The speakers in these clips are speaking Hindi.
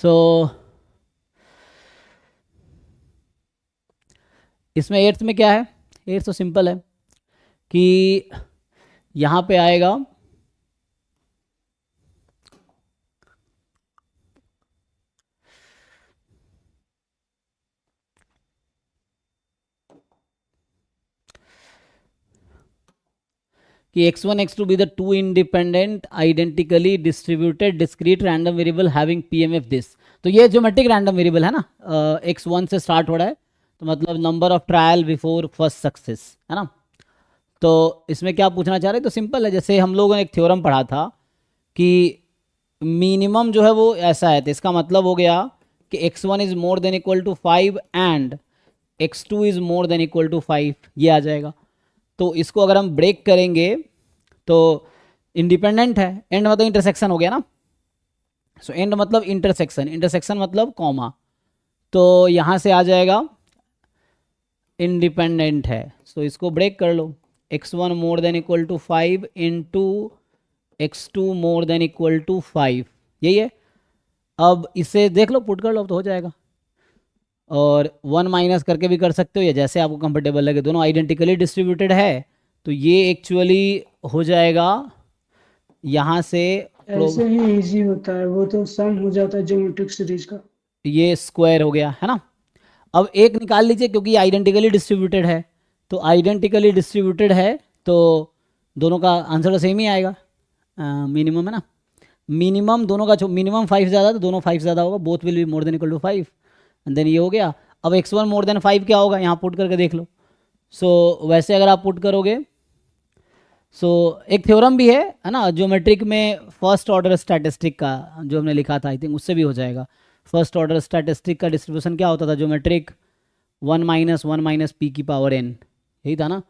सो इसमें एट्थ में क्या है, एट्थ तो सिंपल है कि यहाँ पे आएगा कि x1 x2 be the two independent identically distributed discrete random variable having PMF this। तो ये ज्योमेट्रिक रैंडम वेरिएबल है ना, x1 से स्टार्ट हो रहा है, तो मतलब number of trial before first success है ना। तो इसमें क्या पूछना चाह रहे हैं, तो सिंपल है, जैसे हम लोगों ने एक थ्योरम पढ़ा था कि मिनिमम जो है वो ऐसा है, तो इसका मतलब हो गया कि x1 is more than equal to 5 and x2 is more than equal to 5, ये आ जाएगा। तो इसको अगर हम ब्रेक करेंगे तो इंडिपेंडेंट है, एंड मतलब इंटरसेक्शन हो गया ना। सो एंड मतलब इंटरसेक्शन, इंटरसेक्शन मतलब कॉमा, तो यहां से आ जाएगा इंडिपेंडेंट है। सो इसको ब्रेक कर लो, x1 more than equal to 5 into x2 more than equal to 5, यही है। अब इसे देख लो, पुट कर लो, अब तो हो जाएगा। और 1 माइनस करके भी कर सकते हो, या जैसे आपको कंफर्टेबल लगे, दोनों आइडेंटिकली डिस्ट्रीब्यूटेड है, तो ये एक्चुअली हो जाएगा यहाँ से ऐसे ही इजी होता है, वो तो सम हो जाता है ज्योमेट्रिक सीरीज का। ये स्क्वायर हो गया है ना। अब एक निकाल लीजिए क्योंकि आइडेंटिकली डिस्ट्रीब्यूटेड है, तो आइडेंटिकली डिस्ट्रीब्यूटेड है तो दोनों का आंसर तो सेम ही आएगा, मिनिमम है ना। मिनिमम दोनों का मिनिमम 5 ज़्यादा, तो दोनों 5 ज़्यादा होगा, both will be more than equal to 5, and then ये हो गया। अब x1 मोर देन 5 क्या होगा, यहाँ पुट करके देख लो। सो वैसे अगर आप पुट करोगे, सो एक थ्योरम भी है ना ज्योमेट्रिक में, फर्स्ट ऑर्डर स्टैटिस्टिक का जो हमने लिखा था, आई थिंक उससे भी हो जाएगा। फर्स्ट ऑर्डर स्टैटिस्टिक का डिस्ट्रीब्यूशन क्या होता था ज्योमेट्रिक, 1 - 1 - p की पावर n, यही था ना।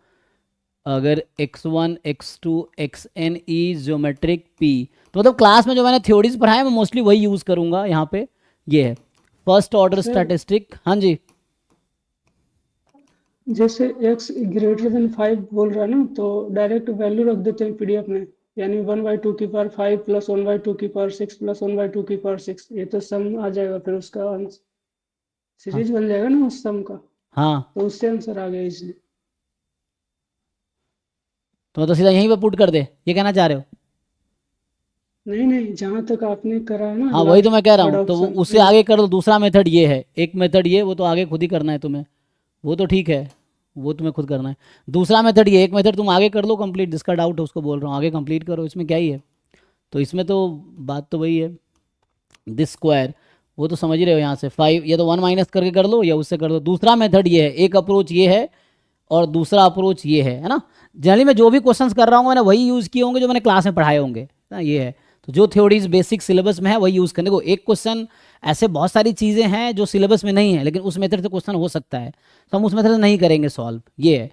अगर x1 x2 xn is geometric p, तो मतलब क्लास में जो मैंने थ्योरीज पढ़ाया मैं मोस्टली वही यूज़ करूंगा यहाँ पे। ये है फर्स्ट ऑर्डर सर स्टैटिस्टिक। हाँ जी, जैसे x ग्रेटर देन 5 बोल रहा है ना, तो डायरेक्ट वैल्यू रख देते हैं पीडीएफ में, यानी 1/2 की पावर 5 प्लस 1/2 की पावर 6 प्लस 1/2 की पावर 6, ये तो सम आ जाएगा, फिर उसका हाँ सीरीज बन जाएगा ना उस सम का, हाँ, तो उससे आंसर आ गया इसलिए। तो मतलब सीधा यहीं पे पुट कर दे, ये कहना चाह रहे हो। नहीं नहीं, जहां तक आपने करा है ना हाँ वही तो लास्ट मैं कह रहा थर्ड हूँ, तो वो ऑप्शन उससे आगे कर दो। दूसरा मेथड ये है, एक मेथड ये, वो तो आगे खुद ही करना है तुम्हें, वो तो ठीक है, वो तुम्हें खुद करना है। दूसरा मेथड ये, एक मेथड तुम आगे कर लो कंप्लीट, जिसका डाउट है उसको बोल रहा हूँ आगे कंप्लीट करो, इसमें क्या ही है। तो इसमें तो बात तो वही है, दिस स्क्वायर, वो तो समझ ही रहे हो। यहाँ से 5 या तो 1 माइनस करके कर लो या उससे कर दो। दूसरा मेथड ये है, एक अप्रोच ये है और दूसरा अप्रोच ये है ना। जनरली मैं जो भी क्वेश्चंस कर रहा हूँ मैंने वही यूज़ किए होंगे जो मैंने क्लास में पढ़ाए होंगे ना, ये है। तो जो थ्योरीज बेसिक सिलेबस में है वही यूज़ करने को। एक क्वेश्चन, ऐसे बहुत सारी चीज़ें हैं जो सिलेबस में नहीं है लेकिन उस मेथड से क्वेश्चन हो सकता है, तो हम उस मेथड से नहीं करेंगे सॉल्व, ये है।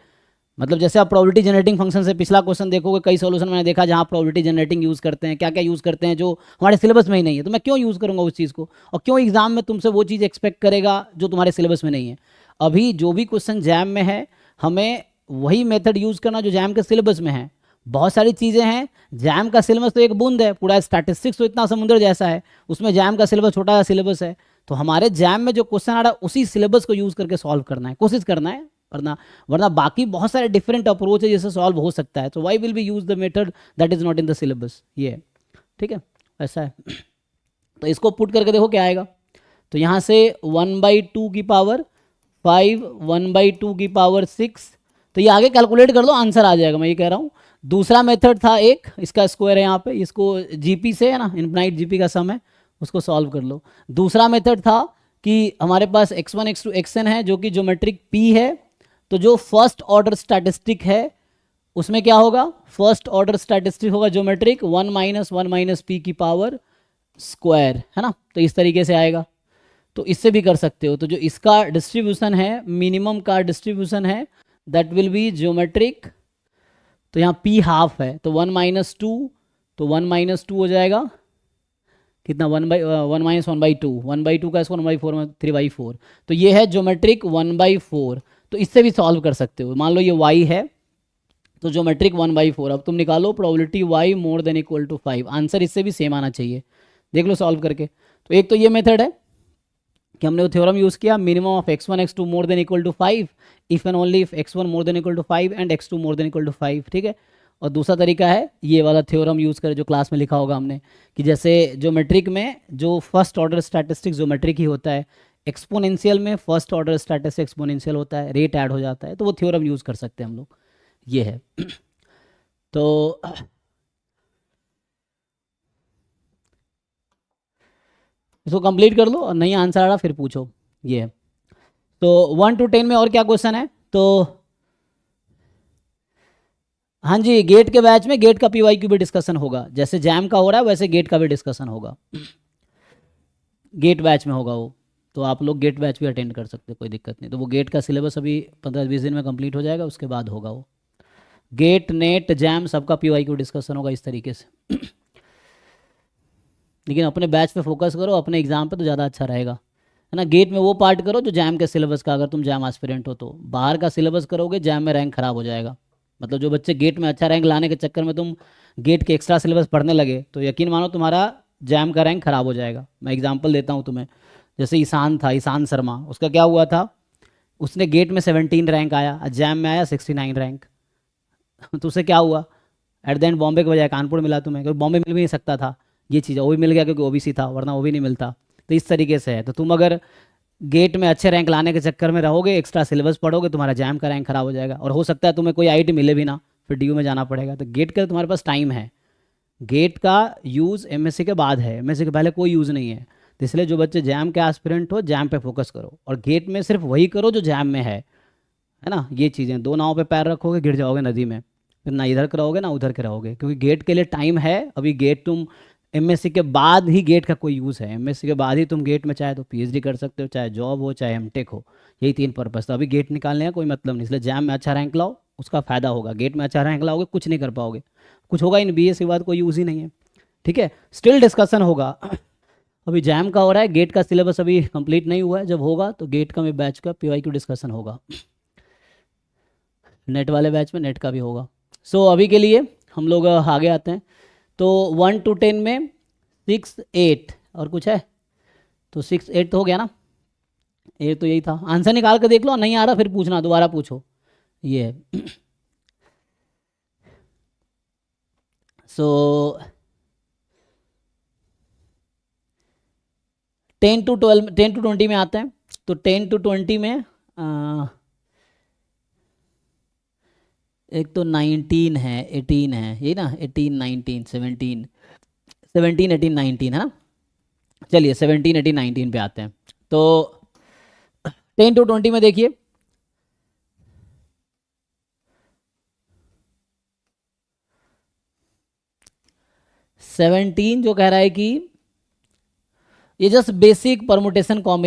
मतलब जैसे आप प्रोबेबिलिटी जनरेटिंग फंक्शन से पिछला क्वेश्चन देखोगे, कई सॉल्यूशन मैंने देखा जहाँ प्रोबेबिलिटी जनरेटिंग यूज़ करते हैं, क्या क्या यूज़ करते हैं जो हमारे सिलेबस में ही नहीं है, तो मैं क्यों यूज़ करूँगा उस चीज़ को, और क्यों एग्जाम में तुमसे वो चीज़ एक्सपेक्ट करेगा जो तुम्हारे सिलेबस में नहीं है। अभी जो भी क्वेश्चन जैम में है, हमें वही मेथड यूज़ करना जो जैम के सिलेबस में है। बहुत सारी चीज़ें हैं, जैम का सिलेबस तो एक बूंद है, पूरा स्टैटिस्टिक्स तो इतना समुद्र जैसा है, उसमें जैम का सिलेबस छोटा सा सिलेबस है। तो हमारे जैम में जो क्वेश्चन आ रहा है उसी सिलेबस को यूज़ करके सॉल्व करना है, कोशिश करना है, वरना वरना बाकी बहुत सारे डिफरेंट अप्रोच है जिससे सॉल्व हो सकता है। तो why will be use the method that is not in the syllabus, ये है, ठीक है, ऐसा है। तो इसको पुट करके देखो क्या आएगा। तो यहाँ से 1/2 की पावर 5, 1/2 की पावर 6, तो ये आगे कैलकुलेट कर लो, आंसर आ जाएगा, मैं ये कह रहा हूँ। दूसरा मेथड था एक, इसका स्क्वायर है यहाँ पे, इसको जीपी से है ना, इनफाइनाइट जीपी का सम है, उसको सॉल्व कर लो। दूसरा मेथड था कि हमारे पास x1 x2 xn है जो कि ज्योमेट्रिक p है, तो जो फर्स्ट ऑर्डर स्टैटिस्टिक है उसमें क्या होगा, फर्स्ट ऑर्डर स्टैटिस्टिक होगा ज्योमेट्रिक 1 - 1 - p की पावर स्क्वायर, है ना। तो इस तरीके से आएगा, तो इससे भी कर सकते हो। तो जो इसका डिस्ट्रीब्यूशन है, मिनिमम का डिस्ट्रीब्यूशन है, दैट विल बी ज्योमेट्रिक। तो यहाँ p हाफ है, तो 1 - 2, तो 1 - 2 हो जाएगा कितना, 1 - 1/2, 1/2 का स्क्वायर 1/4 में 3/4, तो ये है ज्योमेट्रिक 1/4। तो इससे भी सॉल्व कर सकते हो। मान लो ये y है, तो ज्योमेट्रिक 1/4। अब तुम निकालो probability y more than equal to 5, answer इससे भी सेम आना चाहिए, देख लो सॉल्व करके। तो एक तो ये मेथड है कि हमने वो थ्योरम यूज़ किया, minimum of x1 x2 more than equal to 5 if and only if x1 more than equal to 5 and x2 more than equal to 5, ठीक है। और दूसरा तरीका है ये वाला थ्योरम यूज़ करें जो क्लास में लिखा होगा हमने, कि जैसे ज्योमेट्रिक में जो फर्स्ट ऑर्डर स्टैटिस्टिक्स ज्योमेट्रिक ही होता है, एक्सपोनेंशियल में फर्स्ट ऑर्डर स्टैटिस्टिक्स एक्सपोनेंशियल होता है, रेट ऐड हो जाता है, तो वो थ्योरम यूज़ कर सकते हैं हम लोग, ये है। तो इसको कंप्लीट कर लो और नहीं आंसर आ रहा फिर पूछो, ये है। तो 1 to 10 में और क्या क्वेश्चन है? तो हाँ जी, गेट के बैच में गेट का पीवाईक्यू भी डिस्कशन होगा, जैसे जैम का हो रहा है वैसे गेट का भी डिस्कशन होगा, गेट बैच में होगा वो। तो आप लोग गेट बैच भी अटेंड कर सकते हो, कोई दिक्कत नहीं। तो वो गेट का सिलेबस अभी 15-20 दिन में कंप्लीट हो जाएगा, उसके बाद होगा वो गेट नेट जैम सबका पीवाईक्यू डिस्कशन होगा इस तरीके से। लेकिन अपने बैच पे फोकस करो, अपने एग्जाम पे तो ज़्यादा अच्छा रहेगा, है ना। गेट में वो पार्ट करो जो जैम के सिलेबस का, अगर तुम जैम एस्पिरेंट हो तो। बाहर का सिलेबस करोगे जैम में रैंक खराब हो जाएगा। मतलब जो बच्चे गेट में अच्छा रैंक लाने के चक्कर में तुम गेट के एक्स्ट्रा सिलेबस पढ़ने लगे, तो यकीन मानो तुम्हारा जैम का रैंक खराब हो जाएगा। मैं एग्जाम्पल देता हूँ तुम्हें, जैसे ईशान था, ईशान शर्मा, उसका क्या हुआ था, उसने गेट में 17 रैंक आया, जैम में आया 69 रैंक। तो उसे क्या हुआ, एट द एंड बॉम्बे के बजाय कानपुर मिला तुम्हें, क्योंकि बॉम्बे मिल भी नहीं सकता था। ये चीज़ वो भी मिल गया क्योंकि ओबीसी था, वरना वो भी नहीं मिलता। तो इस तरीके से है। तो तुम अगर गेट में अच्छे रैंक लाने के चक्कर में रहोगे, एक्स्ट्रा सिलेबस पढ़ोगे, तुम्हारा जैम का रैंक खराब हो जाएगा, और हो सकता है तुम्हें कोई आईटी मिले भी ना, फिर डीयू में जाना पड़ेगा। तो गेट का तुम्हारे पास टाइम है, गेट का यूज़ एमएससी के बाद है, एमएससी के पहले कोई यूज़ नहीं है। तो इसलिए जो बच्चे जैम के एस्पिरेंट हो, जैम पे फोकस करो, और गेट में सिर्फ वही करो जो जैम में है ना। ये चीज़ें, दो नाव पे पैर रखोगे गिर जाओगे नदी में, फिर ना इधर के रहोगे ना उधर के रहोगे, क्योंकि गेट के लिए टाइम है अभी। गेट तुम एमएससी के बाद ही गेट का कोई यूज़ है, एमएससी के बाद ही तुम गेट में चाहे तो पीएचडी कर सकते हो, चाहे जॉब हो, चाहे एमटेक हो, यही 3 पर्पस। तो अभी गेट निकालने का कोई मतलब नहीं, इसलिए जैम में अच्छा रैंक लाओ, उसका फ़ायदा होगा। गेट में अच्छा रैंक लाओगे कुछ नहीं कर पाओगे, कुछ होगा इन बीएस के बाद कोई यूज़ ही नहीं है, ठीक है। स्टिल डिस्कशन होगा। अभी जैम का हो रहा है, गेट का सिलेबस अभी कंप्लीट नहीं हुआ है, जब होगा तो गेट का में बैच का पीवाईक्यू डिस्कशन होगा, नेट वाले बैच में नेट का भी होगा। सो अभी के लिए हम लोग आगे आते हैं। तो 1 to 10 में 6 8 और कुछ है, तो 6 8 तो हो गया ना, ये तो यही था। आंसर निकाल कर देख लो, नहीं आ रहा फिर पूछना, दोबारा पूछो, ये है। सो 10 to 12, 10 to 20 में आते हैं। तो 10 to 20 में एक तो 19 है, 18 है, यही ना, 18 19 17 17 18 19 है ना। चलिए 17 18 19 पे आते हैं। तो 10 to 20 में देखिए, सेवनटीन जो कह रहा है कि ये जस्ट बेसिक परमुटेशन कॉम्बिनेशन